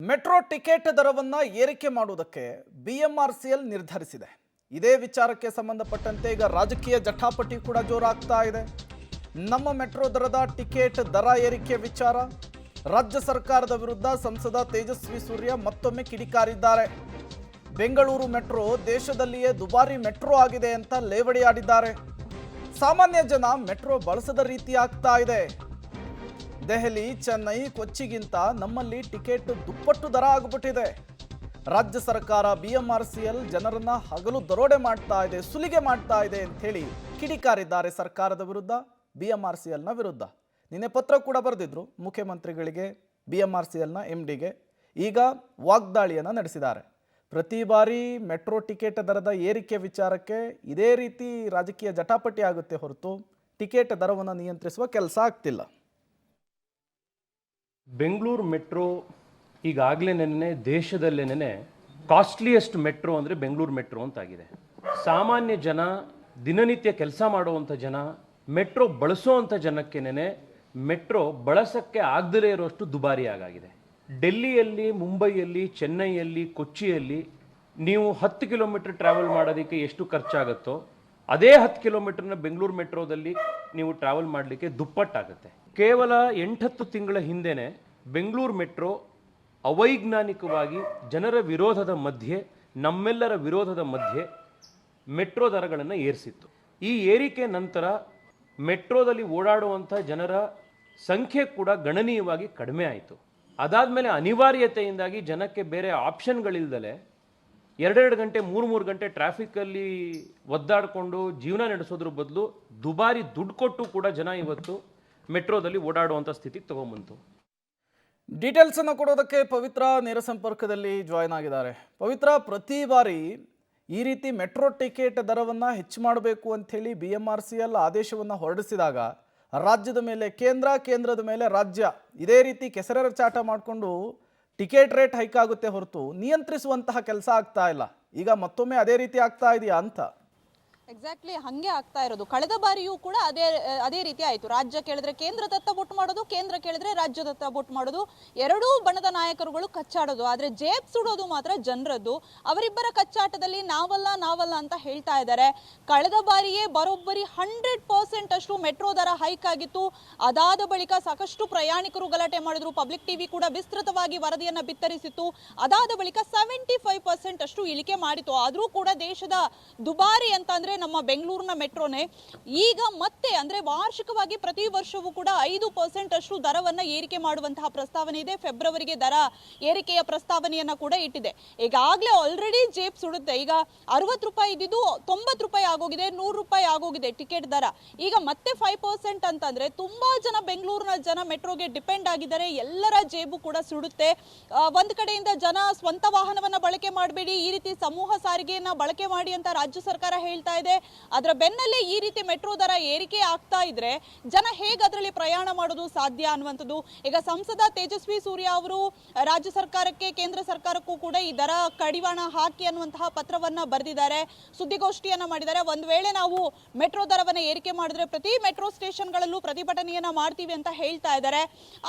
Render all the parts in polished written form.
Metro ticket ದರವನ್ನು ಏರಿಕೆ ಮಾಡುವುದಕ್ಕೆ BMRCL ನಿರ್ಧರಿಸಿದೆ. ಇದೇ ವಿಚಾರಕ್ಕೆ ಸಂಬಂಧಪಟ್ಟಂತೆ ಈಗ ರಾಜಕೀಯ ಜಟಾಪಟಿ ಕೂಡ ಜೋರಾಗ್ತಾ ಇದೆ. ನಮ್ಮ ಮೆಟ್ರೋ ದರದ ಟಿಕೆಟ್ ದರ ಏರಿಕೆ ವಿಚಾರ ರಾಜ್ಯ ಸರ್ಕಾರದ ವಿರುದ್ಧ ಸಂಸದ ತೇಜಸ್ವಿ ಸೂರ್ಯ ಮತ್ತೊಮ್ಮೆ ಕಿಡಿಕಾರಿದ್ದಾರೆ. ಬೆಂಗಳೂರು ಮೆಟ್ರೋ ದೇಶದಲ್ಲಿಯೇ ದುಬಾರಿ ಮೆಟ್ರೋ ಆಗಿದೆ ಅಂತ ಲೇವಡಿಯಾಡಿದ್ದಾರೆ. ಸಾಮಾನ್ಯ ಜನ ಮೆಟ್ರೋ ಬಳಸದ ರೀತಿ ಆಗ್ತಾ ಇದೆ. ದೆಹಲಿ, ಚೆನ್ನೈ, ಕೊಚ್ಚಿಗಿಂತ ನಮ್ಮಲ್ಲಿ ಟಿಕೆಟ್ ದುಪ್ಪಟ್ಟು ದರ ಆಗಿಬಿಟ್ಟಿದೆ. ರಾಜ್ಯ ಸರ್ಕಾರ BMRCL ಜನರನ್ನ ಹಗಲು ದರೋಡೆ ಮಾಡ್ತಾ ಇದೆ, ಸುಲಿಗೆ ಮಾಡ್ತಾ ಇದೆ ಅಂತ ಹೇಳಿ ಕಿಡಿಕಾರಿದ್ದಾರೆ ಸರ್ಕಾರದ ವಿರುದ್ಧ, BMRCLನ ವಿರುದ್ಧ. ನಿನ್ನೆ ಪತ್ರ ಕೂಡ ಬರೆದಿದ್ರು ಮುಖ್ಯಮಂತ್ರಿಗಳಿಗೆ, BMRCLನ MDಗೆ. ಈಗ ವಾಗ್ದಾಳಿಯನ್ನು ನಡೆಸಿದ್ದಾರೆ. ಪ್ರತಿ ಬಾರಿ ಮೆಟ್ರೋ ಟಿಕೆಟ್ ದರದ ಏರಿಕೆ ವಿಚಾರಕ್ಕೆ ಇದೇ ರೀತಿ ರಾಜಕೀಯ ಜಟಾಪಟಿ ಆಗುತ್ತೆ ಹೊರತು ಟಿಕೆಟ್ ದರವನ್ನು ನಿಯಂತ್ರಿಸುವ ಕೆಲಸ ಆಗ್ತಿಲ್ಲ. ಬೆಂಗಳೂರು ಮೆಟ್ರೋ ಈಗಾಗಲೇ ದೇಶದಲ್ಲೇನೆ ಕಾಸ್ಟ್ಲಿಯೆಸ್ಟ್ ಮೆಟ್ರೋ ಅಂದರೆ ಬೆಂಗಳೂರು ಮೆಟ್ರೋ ಅಂತಾಗಿದೆ. ಸಾಮಾನ್ಯ ಜನ, ದಿನನಿತ್ಯ ಕೆಲಸ ಮಾಡುವಂಥ ಜನ, ಮೆಟ್ರೋ ಬಳಸೋವಂಥ ಜನಕ್ಕೇನೆ ಮೆಟ್ರೋ ಬಳಸೋಕ್ಕೆ ಆಗದೇ ಇರೋಷ್ಟು ದುಬಾರಿ ಆಗಿದೆ. ಡೆಲ್ಲಿಯಲ್ಲಿ, ಮುಂಬೈಯಲ್ಲಿ, ಚೆನ್ನೈಯಲ್ಲಿ, ಕೊಚ್ಚಿಯಲ್ಲಿ ನೀವು 10 ಕಿಲೋಮೀಟರ್ ಟ್ರಾವೆಲ್ ಮಾಡೋದಕ್ಕೆ ಎಷ್ಟು ಖರ್ಚಾಗುತ್ತೋ ಅದೇ 10 ಕಿಲೋಮೀಟರ್ನ ಬೆಂಗಳೂರು ಮೆಟ್ರೋದಲ್ಲಿ ನೀವು ಟ್ರಾವೆಲ್ ಮಾಡಲಿಕ್ಕೆ ದುಪ್ಪಟ್ಟಾಗುತ್ತೆ. ಕೇವಲ 8-10 ತಿಂಗಳ ಹಿಂದೆನೇ ಬೆಂಗಳೂರು ಮೆಟ್ರೋ ಅವೈಜ್ಞಾನಿಕವಾಗಿ ಜನರ ವಿರೋಧದ ಮಧ್ಯೆ, ನಮ್ಮೆಲ್ಲರ ವಿರೋಧದ ಮಧ್ಯೆ ಮೆಟ್ರೋ ದರಗಳನ್ನು ಏರಿಸಿತ್ತು. ಈ ಏರಿಕೆ ನಂತರ ಮೆಟ್ರೋದಲ್ಲಿ ಓಡಾಡುವಂಥ ಜನರ ಸಂಖ್ಯೆ ಕೂಡ ಗಣನೀಯವಾಗಿ ಕಡಿಮೆ ಆಯಿತು. ಅದಾದಮೇಲೆ ಅನಿವಾರ್ಯತೆಯಿಂದಾಗಿ ಜನಕ್ಕೆ ಬೇರೆ ಆಪ್ಷನ್ಗಳಿಲ್ದಲೆ 2 ಗಂಟೆ 3 ಗಂಟೆ ಟ್ರಾಫಿಕ್ಕಲ್ಲಿ ಒದ್ದಾಡಿಕೊಂಡು ಜೀವನ ನಡೆಸೋದ್ರ ಬದಲು ದುಬಾರಿ ದುಡ್ಡು ಕೊಟ್ಟು ಕೂಡ ಜನ ಇವತ್ತು ಮೆಟ್ರೋದಲ್ಲಿ ಓಡಾಡುವಂಥ ಸ್ಥಿತಿಗೆ ತಗೊಂಬಂತು. ಡೀಟೇಲ್ಸನ್ನು ಕೊಡೋದಕ್ಕೆ ಪವಿತ್ರ ನೇರ ಸಂಪರ್ಕದಲ್ಲಿ ಜಾಯ್ನ್ ಆಗಿದ್ದಾರೆ. ಪವಿತ್ರ, ಪ್ರತಿ ಬಾರಿ ಈ ರೀತಿ ಮೆಟ್ರೋ ಟಿಕೆಟ್ ದರವನ್ನು ಹೆಚ್ಚು ಮಾಡಬೇಕು ಅಂಥೇಳಿ BMRCL ಆದೇಶವನ್ನು ಹೊರಡಿಸಿದಾಗ ರಾಜ್ಯದ ಮೇಲೆ ಕೇಂದ್ರ, ಕೇಂದ್ರದ ಮೇಲೆ ರಾಜ್ಯ ಇದೇ ರೀತಿ ಕೆಸರೆರ ಚಾಟ ಮಾಡಿಕೊಂಡು ಟಿಕೆಟ್ ರೇಟ್ ಹೈಕ್ ಆಗುತ್ತೆ ಹೊರತು ನಿಯಂತ್ರಿಸುವಂತಹ ಕೆಲಸ ಆಗ್ತಾ ಇಲ್ಲ. ಈಗ ಮತ್ತೊಮ್ಮೆ ಅದೇ ರೀತಿ ಆಗ್ತಾ ಇದೆಯಾ ಅಂತ? ಎಕ್ಸಾಕ್ಟ್ಲಿ ಹಂಗೆ ಆಗ್ತಾ ಇರೋದು. ಕಳೆದ ಬಾರಿಯೂ ಕೂಡ ಅದೇ ರೀತಿ ಆಯಿತು. ರಾಜ್ಯ ಕೇಳಿದ್ರೆ ಕೇಂದ್ರದತ್ತ ಬೊಟ್ಟು ಮಾಡೋದು, ಕೇಂದ್ರ ಕೇಳಿದ್ರೆ ರಾಜ್ಯದತ್ತ ಬೊಟ್ಟು ಮಾಡೋದು, ಎರಡೂ ಬಣದ ನಾಯಕರುಗಳು ಕಚ್ಚಾಡೋದು. ಆದರೆ ಜೇಬ್ ಸುಡೋದು ಮಾತ್ರ ಜನರದ್ದು. ಅವರಿಬ್ಬರ ಕಚ್ಚಾಟದಲ್ಲಿ ನಾವಲ್ಲ ಅಂತ ಹೇಳ್ತಾ ಇದ್ದಾರೆ. ಕಳೆದ ಬಾರಿಯೇ ಬರೋಬ್ಬರಿ 100% ಅಷ್ಟು ಮೆಟ್ರೋ ದರ ಹೈಕ್ ಆಗಿತ್ತು. ಅದಾದ ಬಳಿಕ ಸಾಕಷ್ಟು ಪ್ರಯಾಣಿಕರು ಗಲಾಟೆ ಮಾಡಿದ್ರು. ಪಬ್ಲಿಕ್ ಟಿವಿ ಕೂಡ ವಿಸ್ತೃತವಾಗಿ ವರದಿಯನ್ನು ಬಿತ್ತರಿಸಿತ್ತು. ಅದಾದ ಬಳಿಕ 75% ಅಷ್ಟು ಇಳಿಕೆ ಮಾಡಿತು. ಆದರೂ ಕೂಡ ದೇಶದ ದುಬಾರಿ ಅಂತ ಅಂದ್ರೆ ನಮ್ಮ ಬೆಂಗಳೂರಿನ ಮೆಟ್ರೋನೇ ಈಗ ಮತ್ತೆ ಅಂದ್ರೆ ವಾರ್ಷಿಕವಾಗಿ ಪ್ರತಿ ವರ್ಷವೂ ಕೂಡ 5% ಅಷ್ಟು ದರವನ್ನ ಏರಿಕೆ ಮಾಡುವಂತಹ ಪ್ರಸ್ತಾವನೆ ಇದೆ. ಫೆಬ್ರವರಿಗೆ ದರ ಏರಿಕೆಯ ಪ್ರಸ್ತಾವನೆಯನ್ನ ಕೂಡ ಇಟ್ಟಿದೆ. ಈಗಾಗಲೇ ಆಲ್ರೆಡಿ ಜೇಬ್ ಸುಡುತ್ತೆ. ಈಗ 60 ರೂಪಾಯಿ ಇದ್ದಿದ್ದು 90 ರೂಪಾಯಿ ಆಗೋಗಿದೆ, 100 ರೂಪಾಯಿ ಆಗೋಗಿದೆ ಟಿಕೆಟ್ ದರ. ಈಗ ಮತ್ತೆ 5% ಅಂತಂದ್ರೆ ತುಂಬಾ ಜನ ಬೆಂಗಳೂರಿನ ಜನ ಮೆಟ್ರೋಗೆ ಡಿಪೆಂಡ್ ಆಗಿದ್ದಾರೆ. ಎಲ್ಲರ ಜೇಬು ಕೂಡ ಸುಡುತ್ತೆ. ಒಂದ್ ಕಡೆಯಿಂದ ಜನ ಸ್ವಂತ ವಾಹನವನ್ನ ಬಳಕೆ ಮಾಡಬೇಡಿ, ಈ ರೀತಿ ಸಮೂಹ ಸಾರಿಗೆಯನ್ನ ಬಳಕೆ ಮಾಡಿ ಅಂತ ರಾಜ್ಯ ಸರ್ಕಾರ ಹೇಳ್ತಾ ಇದೆ. ಅದರ ಬೆನ್ನಲ್ಲೇ ಈ ರೀತಿ ಮೆಟ್ರೋ ದರ ಏರಿಕೆ ಆಗ್ತಾ ಇದ್ರೆ ಜನ ಹೇಗೆ ಅದರಲ್ಲಿ ಪ್ರಯಾಣ ಮಾಡೋದು ಸಾಧ್ಯ ಅನ್ನುವಂಥದ್ದು. ಈಗ ಸಂಸದ ತೇಜಸ್ವಿ ಸೂರ್ಯ ಅವರು ರಾಜ್ಯ ಸರ್ಕಾರಕ್ಕೆ, ಕೇಂದ್ರ ಸರ್ಕಾರಕ್ಕೂ ಕೂಡ ಈ ದರ ಕಡಿವಾಣ ಹಾಕಿ ಅನ್ನುವಂತಹ ಪತ್ರವನ್ನ ಬರೆದಿದ್ದಾರೆ, ಸುದ್ದಿಗೋಷ್ಠಿಯನ್ನ ಮಾಡಿದ್ದಾರೆ. ಒಂದ್ ವೇಳೆ ನಾವು ಮೆಟ್ರೋ ದರವನ್ನ ಏರಿಕೆ ಮಾಡಿದ್ರೆ ಪ್ರತಿ ಮೆಟ್ರೋ ಸ್ಟೇಷನ್ಗಳಲ್ಲೂ ಪ್ರತಿಭಟನೆಯನ್ನ ಮಾಡ್ತೀವಿ ಅಂತ ಹೇಳ್ತಾ ಇದ್ದಾರೆ.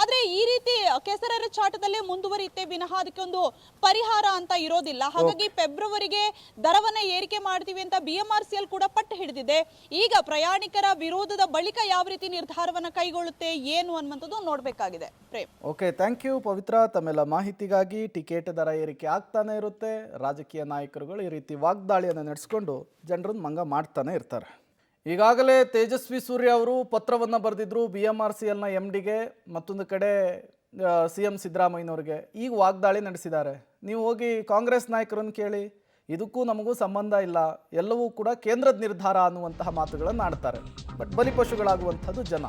ಆದ್ರೆ ಈ ರೀತಿ ಕೆಸರೆರ ಚಾಟದಲ್ಲೇ ಮುಂದುವರಿಯುತ್ತೆ ವಿನಃ ಅದಕ್ಕೊಂದು ಪರಿಹಾರ ಅಂತ ಇರೋದಿಲ್ಲ. ಹಾಗಾಗಿ ಫೆಬ್ರವರಿಗೆ ದರವನ್ನ ಏರಿಕೆ ಮಾಡ್ತೀವಿ ಅಂತ BMRCL ಕೂಡ ಪಟ್ಟು ಹಿಡಿದಿದೆ. ಈಗ ಪ್ರಯಾಣಿಕರ ವಿರೋಧದ ಬಳಿಕ ಯಾವ ರೀತಿ ನಿರ್ಧಾರವನ್ನ ಕೈಗೊಳ್ಳುತ್ತೆ ಏನು ಅನ್ನುವಂಥದ್ದು ನೋಡಬೇಕಾಗಿದೆ. ಪ್ರೇಮ್. ಓಕೆ, ಥ್ಯಾಂಕ್ ಯು ಪವಿತ್ರ ತಮ್ಮೆಲ್ಲ ಮಾಹಿತಿಗಾಗಿ. ಟಿಕೆಟ್ ದರ ಏರಿಕೆ ಆಗ್ತಾನೆ ಇರುತ್ತೆ. ರಾಜಕೀಯ ನಾಯಕರುಗಳು ಈ ರೀತಿ ವಾಗ್ದಾಳಿಯನ್ನು ನಡೆಸ್ಕೊಂಡು ಜನರನ್ನು ಮಂಗ ಮಾಡ್ತಾನೆ ಇರ್ತಾರೆ. ಈಗಾಗಲೇ ತೇಜಸ್ವಿ ಸೂರ್ಯ ಅವರು ಪತ್ರವನ್ನು ಬರೆದಿದ್ರು BMRCLನ MDಗೆ, ಮತ್ತೊಂದು ಕಡೆ CM ಸಿದ್ದರಾಮಯ್ಯನವ್ರಿಗೆ. ಈಗ ವಾಗ್ದಾಳಿ ನಡೆಸಿದ್ದಾರೆ. ನೀವು ಹೋಗಿ ಕಾಂಗ್ರೆಸ್ ನಾಯಕರನ್ನು ಕೇಳಿ, ಇದಕ್ಕೂ ನಮಗೂ ಸಂಬಂಧ ಇಲ್ಲ, ಎಲ್ಲವೂ ಕೂಡ ಕೇಂದ್ರದ ನಿರ್ಧಾರ ಅನ್ನುವಂತಹ ಮಾತುಗಳನ್ನು ಆಡ್ತಾರೆ. ಬಟ್ ಬಲಿಪಶುಗಳಾಗುವಂಥದ್ದು ಜನ.